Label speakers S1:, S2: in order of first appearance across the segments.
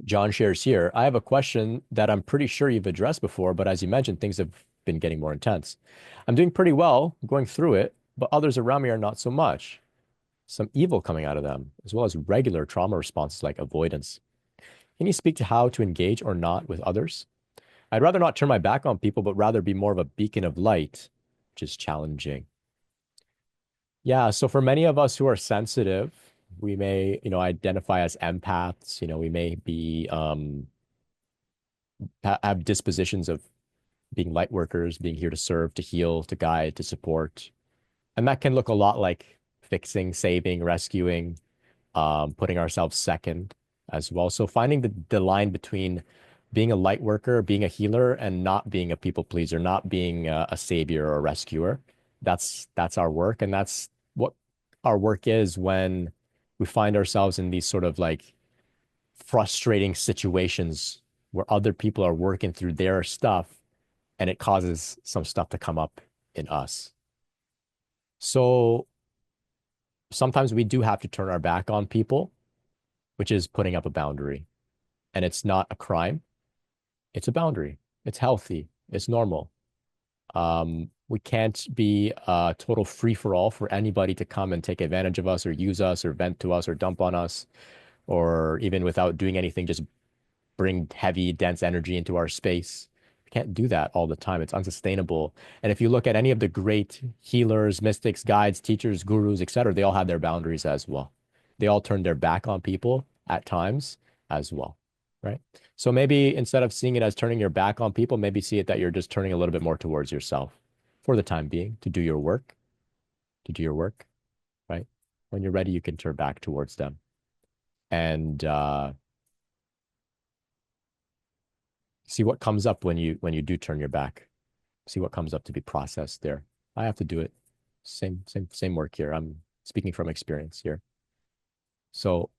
S1: John shares here. I have a question that I'm pretty sure you've addressed before, but as you mentioned, things have been getting more intense. I'm doing pretty well going through it, but others around me are not so much. Some evil coming out of them, as well as regular trauma responses like avoidance. Can you speak to how to engage or not with others? I'd rather not turn my back on people, but rather be more of a beacon of light, which is challenging. Yeah, so for many of us who are sensitive, we may, identify as empaths. We may be have dispositions of being light workers, being here to serve, to heal, to guide, to support. And that can look a lot like fixing, saving, rescuing, putting ourselves second as well. So finding the line between being a light worker, being a healer, and not being a people pleaser, not being a savior or a rescuer. That's our work, and that's what our work is when we find ourselves in these sort of like frustrating situations where other people are working through their stuff and it causes some stuff to come up in us. So sometimes we do have to turn our back on people, which is putting up a boundary. And it's not a crime, it's a boundary. It's healthy, it's normal. We can't be a total free for all for anybody to come and take advantage of us or use us or vent to us or dump on us, or even without doing anything, just bring heavy, dense energy into our space. We can't do that all the time. It's unsustainable. And if you look at any of the great healers, mystics, guides, teachers, gurus, etc., they all have their boundaries as well. They all turn their back on people at times as well, right? So maybe instead of seeing it as turning your back on people, maybe see it that you're just turning a little bit more towards yourself for the time being to do your work, to do your work, right? When you're ready, you can turn back towards them. And see what comes up when you do turn your back. See what comes up to be processed there. I have to do it. Same work here. I'm speaking from experience here. So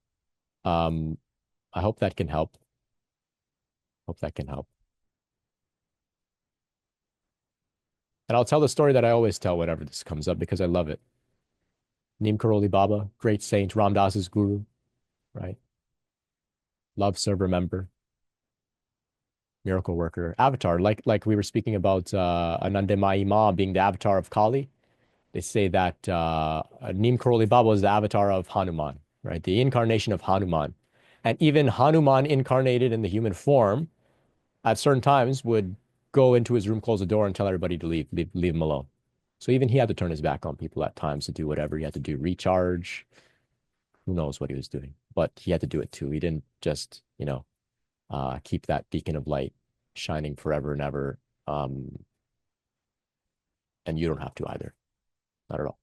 S1: um I hope that can help. Hope that can help. And I'll tell the story that I always tell whenever this comes up because I love it. Neem Karoli Baba, great saint, Ram Dass's guru, right? Love, serve, remember, miracle worker, avatar. Like we were speaking about Anandamayi Ma being the avatar of Kali. They say that Neem Karoli Baba was the avatar of Hanuman, right? The incarnation of Hanuman. And even Hanuman incarnated in the human form at certain times would go into his room, close the door, and tell everybody to leave him alone. So even he had to turn his back on people at times to do whatever he had to do, recharge. Who knows what he was doing, but he had to do it too. He didn't just, keep that beacon of light shining forever and ever. And you don't have to either. Not at all.